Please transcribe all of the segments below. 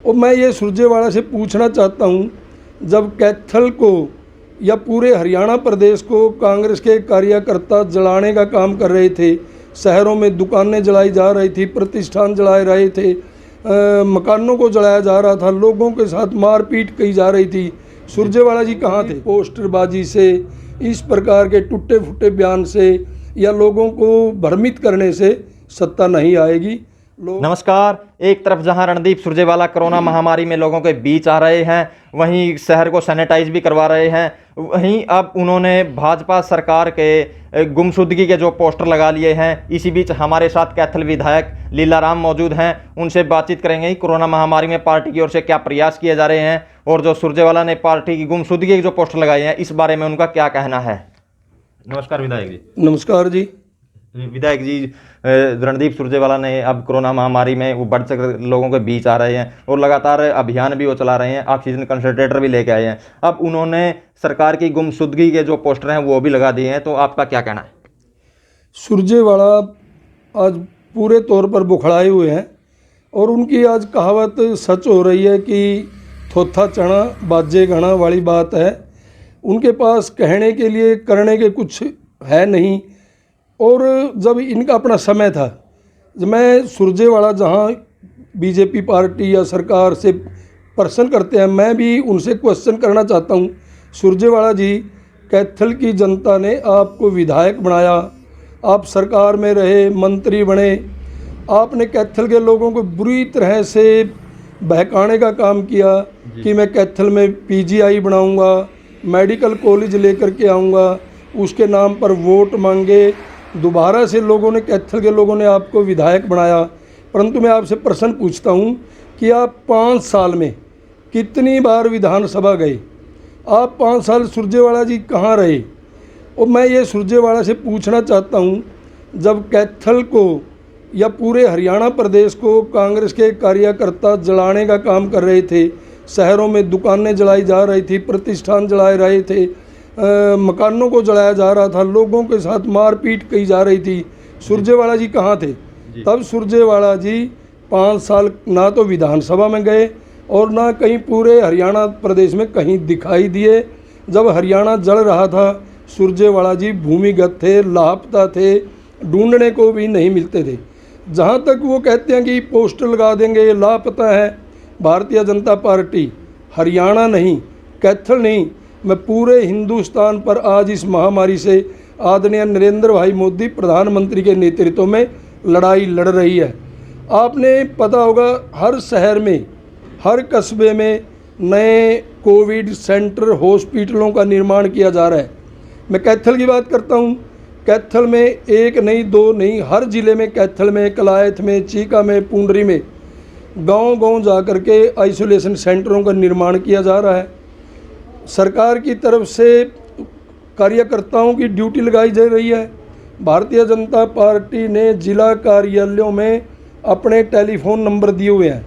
और मैं ये सुरजेवाला से पूछना चाहता हूँ, जब कैथल को या पूरे हरियाणा प्रदेश को कांग्रेस के कार्यकर्ता जलाने का काम कर रहे थे, शहरों में दुकानें जलाई जा रही थी, प्रतिष्ठान जलाए रहे थे, मकानों को जलाया जा रहा था, लोगों के साथ मारपीट की जा रही थी, सुरजेवाला जी कहाँ थे? पोस्टरबाजी से, इस प्रकार के टूटे फूटे बयान से या लोगों को भ्रमित करने से सत्ता नहीं आएगी। नमस्कार। एक तरफ जहां रणदीप सुरजेवाला कोरोना महामारी में लोगों के बीच आ रहे हैं, वहीं शहर को सैनिटाइज भी करवा रहे हैं, वहीं अब उन्होंने भाजपा सरकार के गुमशुदगी के जो पोस्टर लगा लिए हैं। इसी बीच हमारे साथ कैथल विधायक लीलाराम मौजूद हैं, उनसे बातचीत करेंगे कोरोना महामारी में पार्टी की ओर से क्या प्रयास किए जा रहे हैं और जो सुरजेवाला ने पार्टी की गुमशुदगी के जो पोस्टर लगाए हैं इस बारे में उनका क्या कहना है। नमस्कार विधायक जी। नमस्कार जी। विधायक जी, रणदीप सुरजेवाला ने अब कोरोना महामारी में वो बढ़ चढ़ लोगों के बीच आ रहे हैं और लगातार अभियान भी वो चला रहे हैं, ऑक्सीजन कंसंट्रेटर भी लेके आए हैं। अब उन्होंने सरकार की गुमशुदगी के जो पोस्टर हैं वो भी लगा दिए हैं, तो आपका क्या कहना है? सुरजेवाला आज पूरे तौर पर बुखड़ाए हुए हैं और उनकी आज कहावत सच हो रही है कि थोथा चना बाजे गाना वाली बात है। उनके पास कहने के लिए करने के कुछ है नहीं। और जब इनका अपना समय था, जब मैं सुरजेवाला जहाँ बीजेपी पार्टी या सरकार से प्रश्न करते हैं, मैं भी उनसे क्वेश्चन करना चाहता हूँ। सुरजेवाला जी, कैथल की जनता ने आपको विधायक बनाया, आप सरकार में रहे, मंत्री बने, आपने कैथल के लोगों को बुरी तरह से बहकाने का काम किया कि मैं कैथल में पीजीआई बनाऊंगा, मेडिकल कॉलेज लेकर के आऊँगा, उसके नाम पर वोट मांगे। दोबारा से लोगों ने, कैथल के लोगों ने आपको विधायक बनाया। परंतु मैं आपसे प्रश्न पूछता हूं कि आप 5 साल में कितनी बार विधानसभा गए? आप 5 साल सुरजेवाला जी कहां रहे? और मैं ये सुरजेवाला से पूछना चाहता हूं, जब कैथल को या पूरे हरियाणा प्रदेश को कांग्रेस के कार्यकर्ता जलाने का काम कर रहे थे, शहरों में दुकानें जलाई जा रही थी, प्रतिष्ठान जलाए रहे थे, मकानों को जलाया जा रहा था, लोगों के साथ मारपीट की जा रही थी, सुरजेवाला जी कहाँ थे? तब सुरजेवाला जी 5 साल ना तो विधानसभा में गए और ना कहीं पूरे हरियाणा प्रदेश में कहीं दिखाई दिए। जब हरियाणा जल रहा था, सुरजेवाला जी भूमिगत थे, लापता थे, ढूंढने को भी नहीं मिलते थे। जहाँ तक वो कहते हैं कि पोस्टर लगा देंगे, लापता है भारतीय जनता पार्टी, हरियाणा नहीं, कैथल नहीं, मैं पूरे हिंदुस्तान पर आज इस महामारी से आदरणीय नरेंद्र भाई मोदी प्रधानमंत्री के नेतृत्व में लड़ाई लड़ रही है। आपने पता होगा, हर शहर में, हर कस्बे में नए कोविड सेंटर, हॉस्पिटलों का निर्माण किया जा रहा है। मैं कैथल की बात करता हूँ, कैथल में 1 नहीं 2 नहीं, हर ज़िले में, कैथल में, कलायत में, चीका में, पुंडरी में, गांव-गांव जा कर के आइसोलेशन सेंटरों का निर्माण किया जा रहा है। सरकार की तरफ से कार्यकर्ताओं की ड्यूटी लगाई जा रही है। भारतीय जनता पार्टी ने जिला कार्यालयों में अपने टेलीफोन नंबर दिए हुए हैं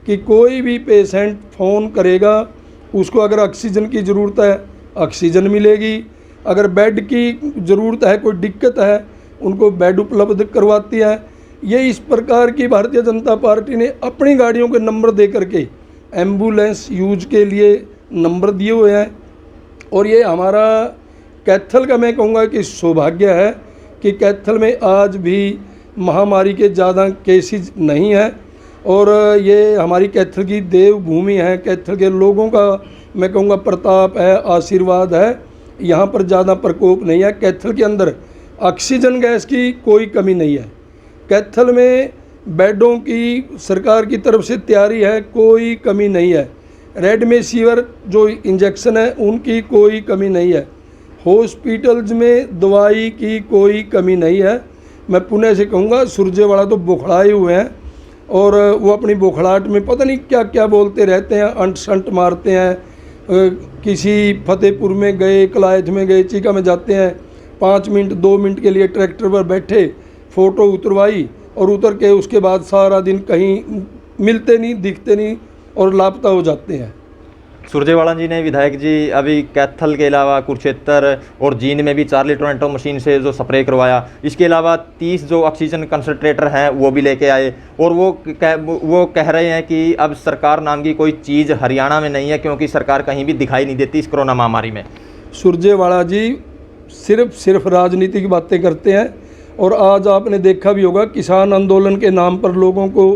कि कोई भी पेशेंट फ़ोन करेगा, उसको अगर ऑक्सीजन की ज़रूरत है ऑक्सीजन मिलेगी, अगर बेड की ज़रूरत है, कोई दिक्कत है, उनको बेड उपलब्ध करवाती है। ये इस प्रकार की भारतीय जनता पार्टी ने अपनी गाड़ियों के नंबर दे करके एम्बुलेंस यूज के लिए नंबर दिए हुए हैं। और ये हमारा कैथल का, मैं कहूँगा कि सौभाग्य है कि कैथल में आज भी महामारी के ज़्यादा केसेस नहीं हैं और ये हमारी कैथल की देवभूमि है। कैथल के लोगों का, मैं कहूँगा, प्रताप है, आशीर्वाद है, यहाँ पर ज़्यादा प्रकोप नहीं है। कैथल के अंदर ऑक्सीजन गैस की कोई कमी नहीं है। कैथल में बेडों की सरकार की तरफ से तैयारी है, कोई कमी नहीं है। रेमडेसिविर जो इंजेक्शन है उनकी कोई कमी नहीं है। हॉस्पिटल्स में दवाई की कोई कमी नहीं है। मैं पुणे से कहूँगा, सुरजेवाला तो बुखड़ाए हुए हैं और वो अपनी बुखड़ाहट में पता नहीं क्या क्या बोलते रहते हैं, अंट शंट मारते हैं। किसी फतेहपुर में गए, कलायत में गए, चीका में जाते हैं, 5 मिनट 2 मिनट के लिए ट्रैक्टर पर बैठे, फ़ोटो उतरवाई और उतर के उसके बाद सारा दिन कहीं मिलते नहीं, दिखते नहीं और लापता हो जाते हैं। सुरजेवाला जी ने विधायक जी अभी कैथल के अलावा कुरुक्षेत्र और जींद में भी चार्ली टोरंटो मशीन से जो स्प्रे करवाया, इसके अलावा 30 जो ऑक्सीजन कंसंट्रेटर हैं वो भी लेके आए। और वो कह रहे हैं कि अब सरकार नाम की कोई चीज़ हरियाणा में नहीं है, क्योंकि सरकार कहीं भी दिखाई नहीं देती इस कोरोना महामारी में। सुरजेवाला जी सिर्फ राजनीति की बातें करते हैं। और आज आपने देखा भी होगा, किसान आंदोलन के नाम पर लोगों को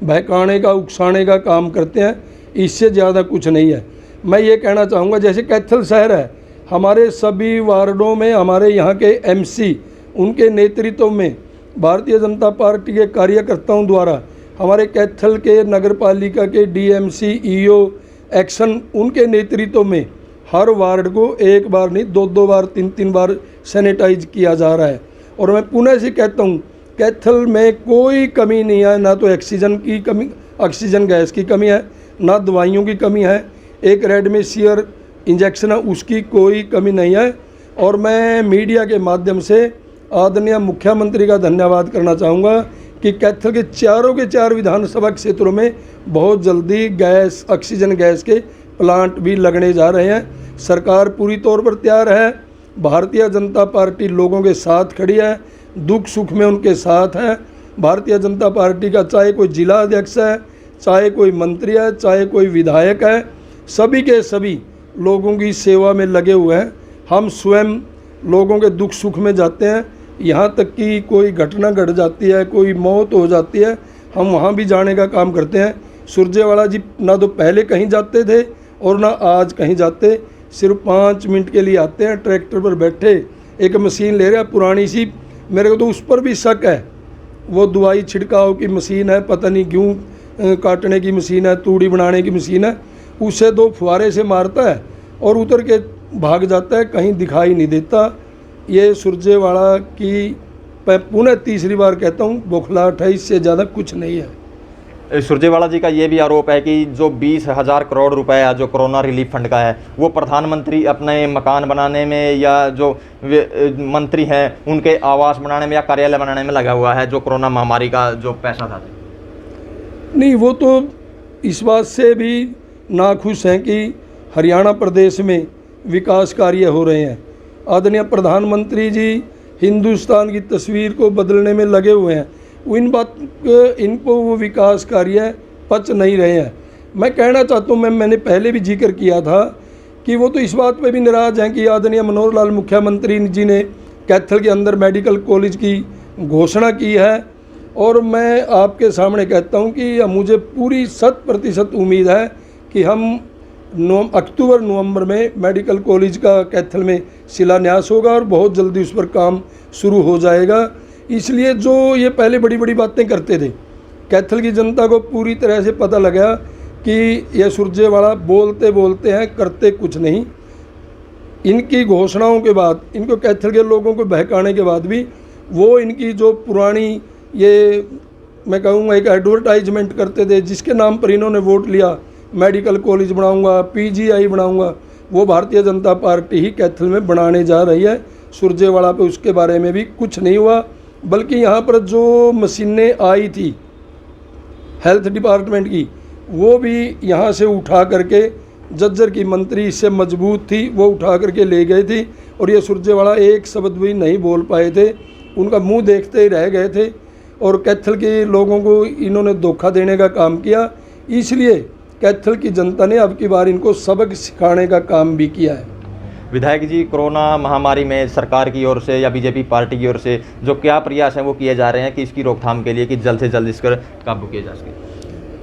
बहकाने का, उकसाने का काम करते हैं। इससे ज़्यादा कुछ नहीं है। मैं ये कहना चाहूँगा, जैसे कैथल शहर है, हमारे सभी वार्डों में हमारे यहाँ के एमसी, उनके नेतृत्व में भारतीय जनता पार्टी के कार्यकर्ताओं द्वारा, हमारे कैथल के नगर पालिका के डीएमसी, ईओ, एक्शन, उनके नेतृत्व में हर वार्ड को एक बार नहीं, 2-2 बार, 3-3 बार सैनिटाइज किया जा रहा है। और मैं पुनः से कहता हूँ, कैथल में कोई कमी नहीं है, ना तो ऑक्सीजन गैस की कमी है, ना दवाइयों की कमी है। एक रेडमेसियर इंजेक्शन है, उसकी कोई कमी नहीं है। और मैं मीडिया के माध्यम से आदरणीय मुख्यमंत्री का धन्यवाद करना चाहूँगा कि कैथल के चारों के 4 विधानसभा क्षेत्रों में बहुत जल्दी ऑक्सीजन गैस के प्लांट भी लगने जा रहे हैं। सरकार पूरी तौर पर तैयार है। भारतीय जनता पार्टी लोगों के साथ खड़ी है, दुख सुख में उनके साथ है। भारतीय जनता पार्टी का चाहे कोई जिला अध्यक्ष है, चाहे कोई मंत्री है, चाहे कोई विधायक है, सभी के सभी लोगों की सेवा में लगे हुए हैं। हम स्वयं लोगों के दुख सुख में जाते हैं। यहाँ तक कि कोई घटना घट जाती है, कोई मौत हो जाती है, हम वहाँ भी जाने का काम करते हैं। सुरजेवाला जी ना तो पहले कहीं जाते थे और ना आज कहीं जाते, सिर्फ 5 मिनट के लिए आते हैं, ट्रैक्टर पर बैठे एक मशीन ले रहे हैं पुरानी सी, मेरे को तो उस पर भी शक है। वो दवाई छिड़काव की मशीन है, पता नहीं गेहूँ काटने की मशीन है, तूड़ी बनाने की मशीन है, उसे 2 फुहारे से मारता है और उतर के भाग जाता है, कहीं दिखाई नहीं देता। ये सुरजेवाला की मैं पुनः तीसरी बार कहता हूँ, बौखलाहट है, इससे ज़्यादा कुछ नहीं है। सुरजेवाला जी का ये भी आरोप है कि जो 20,000 करोड़ रुपए जो कोरोना रिलीफ फंड का है, वो प्रधानमंत्री अपने मकान बनाने में या जो मंत्री हैं उनके आवास बनाने में या कार्यालय बनाने में लगा हुआ है, जो कोरोना महामारी का जो पैसा था। नहीं, वो तो इस बात से भी नाखुश हैं कि हरियाणा प्रदेश में विकास कार्य हो रहे हैं। आदरणीय प्रधानमंत्री जी हिंदुस्तान की तस्वीर को बदलने में लगे हुए हैं। इनको वो विकास कार्य पच नहीं रहे हैं। मैं कहना चाहता हूँ, मैंने पहले भी जिक्र किया था कि वो तो इस बात पे भी नाराज़ हैं कि आदरणीय मनोहर लाल मुख्यमंत्री जी ने कैथल के अंदर मेडिकल कॉलेज की घोषणा की है। और मैं आपके सामने कहता हूँ कि मुझे पूरी 100% उम्मीद है कि हम अक्टूबर नवंबर में मेडिकल कॉलेज का कैथल में शिलान्यास होगा और बहुत जल्दी उस पर काम शुरू हो जाएगा। इसलिए जो ये पहले बड़ी बड़ी बातें करते थे, कैथल की जनता को पूरी तरह से पता लगा कि ये सुरजेवाला बोलते बोलते हैं, करते कुछ नहीं। इनकी घोषणाओं के बाद, इनको कैथल के लोगों को बहकाने के बाद भी वो इनकी जो पुरानी, ये मैं कहूँगा एक एडवर्टाइजमेंट करते थे जिसके नाम पर इन्होंने वोट लिया, मेडिकल कॉलेज बनाऊंगा, पीजीआई बनाऊंगा, वो भारतीय जनता पार्टी ही कैथल में बनाने जा रही है। सुरजेवाला पे उसके बारे में भी कुछ नहीं हुआ, बल्कि यहाँ पर जो मशीनें आई थी हेल्थ डिपार्टमेंट की, वो भी यहाँ से उठा करके, जज्जर की मंत्री इससे मजबूत थी, वो उठा करके ले गए थी। और ये सुरजेवाला एक शब्द भी नहीं बोल पाए थे, उनका मुंह देखते ही रह गए थे। और कैथल के लोगों को इन्होंने धोखा देने का काम किया। इसलिए कैथल की जनता ने अब की बार इनको सबक सिखाने का काम भी किया है। विधायक जी, कोरोना महामारी में सरकार की ओर से या बीजेपी पार्टी की ओर से जो क्या प्रयास हैं वो किए जा रहे हैं कि इसकी रोकथाम के लिए, कि जल्द से जल्द इस पर काबू किया जा सके?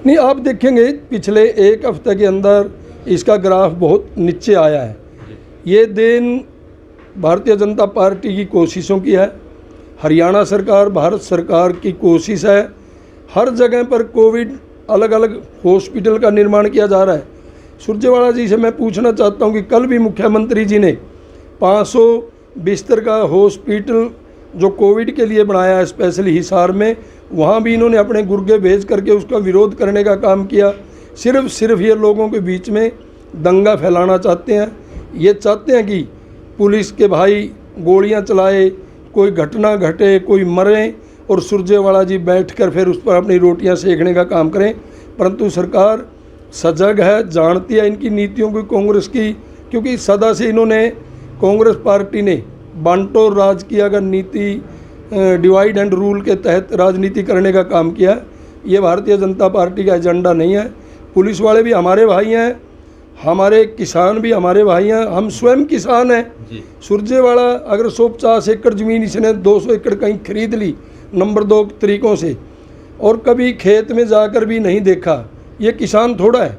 नहीं, आप देखेंगे पिछले 1 हफ्ते के अंदर इसका ग्राफ बहुत नीचे आया है। ये दिन भारतीय जनता पार्टी की कोशिशों की है, हरियाणा सरकार, भारत सरकार की कोशिश है। हर जगह पर कोविड अलग अलग हॉस्पिटल का निर्माण किया जा रहा है। सुरजेवाला जी से मैं पूछना चाहता हूं कि कल भी मुख्यमंत्री जी ने 500 बिस्तर का हॉस्पिटल जो कोविड के लिए बनाया है स्पेशली हिसार में, वहां भी इन्होंने अपने गुर्गे भेज करके उसका विरोध करने का काम किया। सिर्फ ये लोगों के बीच में दंगा फैलाना चाहते हैं। ये चाहते हैं कि पुलिस के भाई गोलियां चलाए, कोई घटना घटे, कोई मरे और सुरजेवाला जी बैठकर फिर उस पर अपनी रोटियां सेकने का काम करें। परंतु सरकार सजग है, जानती है इनकी नीतियों की कांग्रेस की, क्योंकि सदा से इन्होंने कांग्रेस पार्टी ने बांटो राज की अगर नीति, डिवाइड एंड रूल के तहत राजनीति करने का काम किया। ये भारतीय जनता पार्टी का एजेंडा नहीं है। पुलिस वाले भी हमारे भाई हैं, हमारे किसान भी हमारे भाई हैं, हम स्वयं किसान हैं। सुरजेवाला अगर 150 एकड़ ज़मीन इसने 200 एकड़ कहीं खरीद ली नंबर 2 तरीक़ों से, और कभी खेत में जाकर भी नहीं देखा, ये किसान थोड़ा है।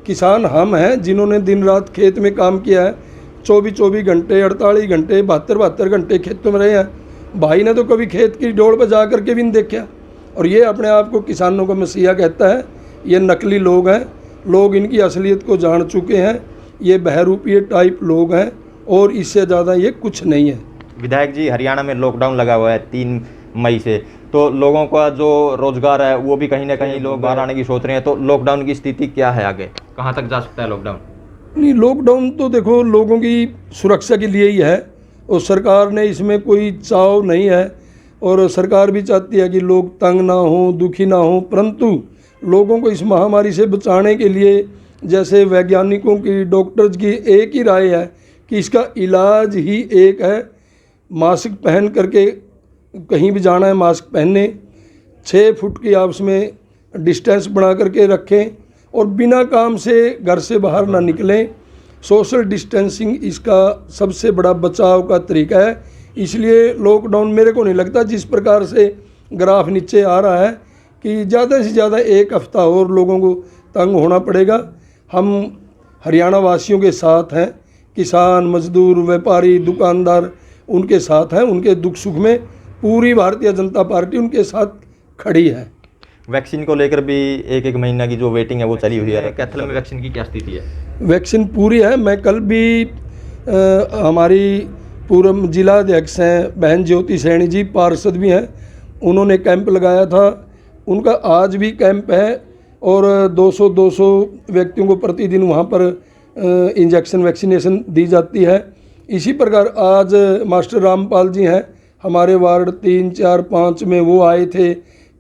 किसान हम हैं जिन्होंने दिन रात खेत में काम किया है, 24-24 घंटे, 48 घंटे, 72-72 घंटे खेतों में रहे हैं। भाई ने तो कभी खेत की डोर पर जा कर के भी नहीं देखा, और ये अपने आप को किसानों का मसीहा कहता है। ये नकली लोग हैं, लोग इनकी असलियत को जान चुके हैं। ये बहरूपीय टाइप लोग हैं और इससे ज़्यादा ये कुछ नहीं है। विधायक जी, हरियाणा में लॉकडाउन लगा हुआ है 3 मई से, तो लोगों का जो रोजगार है वो भी कहीं ना कहीं लोग बाहर आने की सोच रहे हैं, तो लॉकडाउन की स्थिति क्या है, आगे कहाँ तक जा सकता है लॉकडाउन? नहीं, लॉकडाउन तो देखो लोगों की सुरक्षा के लिए ही है, और सरकार ने इसमें कोई चाव नहीं है, और सरकार भी चाहती है कि लोग तंग ना हो, दुखी ना हो। परंतु लोगों को इस महामारी से बचाने के लिए, जैसे वैज्ञानिकों की, डॉक्टर्स की एक ही राय है कि इसका इलाज ही एक है, मास्क पहन करके कहीं भी जाना है मास्क पहने, 6 फुट की आपस में डिस्टेंस बना करके रखें, और बिना काम से घर से बाहर ना निकलें। सोशल डिस्टेंसिंग इसका सबसे बड़ा बचाव का तरीका है। इसलिए लॉकडाउन मेरे को नहीं लगता, जिस प्रकार से ग्राफ नीचे आ रहा है, कि ज़्यादा से ज़्यादा 1 हफ्ता और लोगों को तंग होना पड़ेगा। हम हरियाणा वासियों के साथ हैं, किसान, मजदूर, व्यापारी, दुकानदार उनके साथ हैं, उनके दुख सुख में पूरी भारतीय जनता पार्टी उनके साथ खड़ी है। वैक्सीन को लेकर भी एक महीना की जो वेटिंग है वो चली हुई है। कैथल में वैक्सीन की क्या स्थिति है? वैक्सीन पूरी है। मैं कल भी हमारी पूर्व जिला अध्यक्ष हैं बहन ज्योति सैनी जी, पार्षद भी हैं, उन्होंने कैंप लगाया था। उनका आज भी कैंप है, और 200 व्यक्तियों को प्रतिदिन वहाँ पर इंजेक्शन वैक्सीनेशन दी जाती है। इसी प्रकार आज मास्टर रामपाल जी हैं हमारे वार्ड 3, 4, 5 में, वो आए थे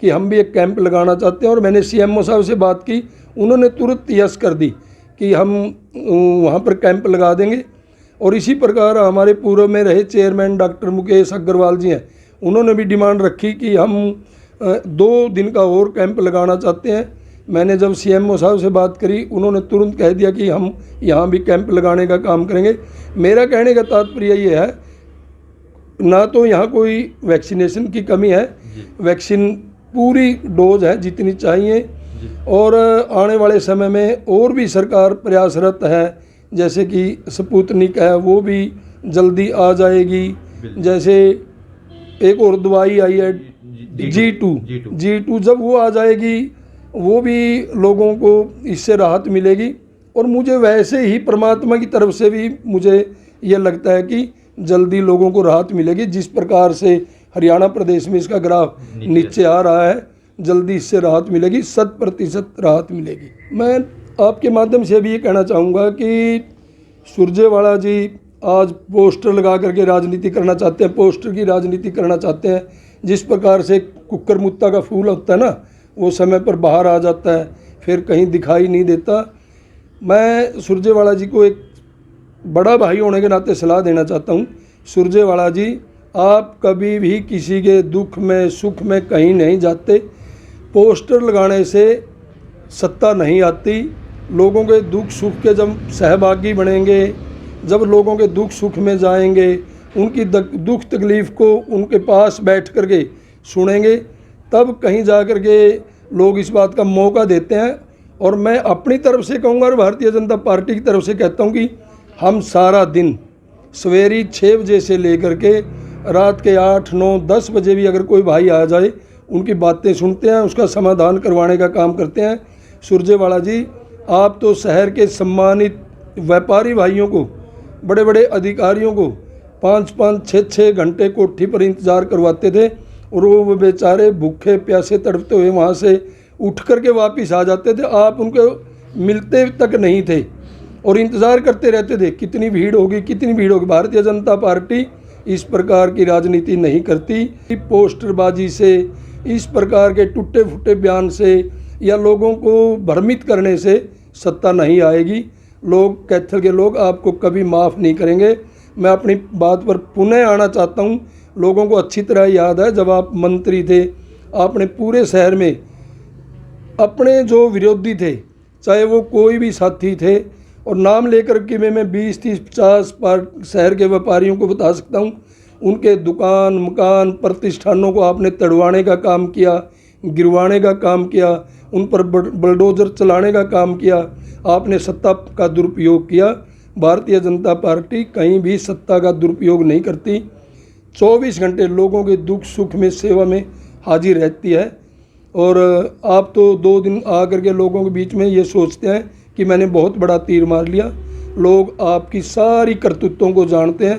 कि हम भी एक कैंप लगाना चाहते हैं, और मैंने CMO साहब से बात की, उन्होंने तुरंत यस कर दी कि हम वहाँ पर कैंप लगा देंगे। और इसी प्रकार हमारे पूर्व में रहे चेयरमैन डॉक्टर मुकेश अग्रवाल जी हैं, उन्होंने भी डिमांड रखी कि हम 2 दिन का और कैंप लगाना चाहते हैं। मैंने जब CMO साहब से बात करी, उन्होंने तुरंत कह दिया कि हम यहाँ भी कैंप लगाने का काम करेंगे। मेरा कहने का तात्पर्य ये है, ना तो यहाँ कोई वैक्सीनेशन की कमी है, वैक्सीन पूरी डोज है जितनी चाहिए, और आने वाले समय में और भी सरकार प्रयासरत है, जैसे कि स्पुतनिक है वो भी जल्दी आ जाएगी। जैसे एक और दवाई आई है G2 जब वो आ जाएगी, वो भी लोगों को इससे राहत मिलेगी। और मुझे वैसे ही परमात्मा की तरफ से भी मुझे ये लगता है कि जल्दी लोगों को राहत मिलेगी। जिस प्रकार से हरियाणा प्रदेश में इसका ग्राफ नीचे आ रहा है, जल्दी इससे राहत मिलेगी, 100% राहत मिलेगी। मैं आपके माध्यम से भी ये कहना चाहूँगा कि सुरजेवाला जी आज पोस्टर लगा करके राजनीति करना चाहते हैं, पोस्टर की राजनीति करना चाहते हैं। जिस प्रकार से कुक्कर मुत्ता का फूल होता है ना, वो समय पर बाहर आ जाता है, फिर कहीं दिखाई नहीं देता। मैं सुरजेवाला जी को एक बड़ा भाई होने के नाते सलाह देना चाहता हूँ। सुरजेवाला जी, आप कभी भी किसी के दुख में सुख में कहीं नहीं जाते। पोस्टर लगाने से सत्ता नहीं आती। लोगों के दुख सुख के जब सहभागी बनेंगे, जब लोगों के दुख सुख में जाएंगे, उनकी दुख तकलीफ़ को उनके पास बैठ कर के सुनेंगे, तब कहीं जा कर के लोग इस बात का मौका देते हैं। और मैं अपनी तरफ से कहूँगा और भारतीय जनता पार्टी की तरफ से कहता हूँ कि हम सारा दिन सवेरे 6 बजे से लेकर के रात के 8, 9, 10 बजे भी अगर कोई भाई आ जाए, उनकी बातें सुनते हैं, उसका समाधान करवाने का काम करते हैं। सुरजेवाला जी, आप तो शहर के सम्मानित व्यापारी भाइयों को, बड़े बड़े अधिकारियों को 5-5, 6-6 घंटे कोठी पर इंतज़ार करवाते थे, और वो बेचारे भूखे प्यासे तड़पते हुए वहाँ से उठ कर के वापस आ जाते थे। आप उनको मिलते तक नहीं थे और इंतज़ार करते रहते थे कितनी भीड़ होगी, कितनी भीड़ होगी। भारतीय जनता पार्टी इस प्रकार की राजनीति नहीं करती। पोस्टरबाजी से, इस प्रकार के टूटे फूटे बयान से या लोगों को भ्रमित करने से सत्ता नहीं आएगी। लोग, कैथल के लोग आपको कभी माफ़ नहीं करेंगे। मैं अपनी बात पर पुनः आना चाहता हूँ। लोगों को अच्छी तरह याद है, जब आप मंत्री थे, आपने पूरे शहर में अपने जो विरोधी थे, चाहे वो कोई भी साथी थे, और नाम लेकर के मैं 20, 30, 50 शहर के व्यापारियों को बता सकता हूँ, उनके दुकान, मकान, प्रतिष्ठानों को आपने तड़वाने का काम किया, गिरवाने का काम किया, उन पर बुलडोजर चलाने का काम किया। आपने सत्ता का दुरुपयोग किया। भारतीय जनता पार्टी कहीं भी सत्ता का दुरुपयोग नहीं करती, 24 घंटे लोगों के दुख सुख में, सेवा में हाजिर रहती है। और आप तो 2 दिन आकर के लोगों के बीच में ये सोचते हैं कि मैंने बहुत बड़ा तीर मार लिया। लोग आपकी सारी करतूतों को जानते हैं।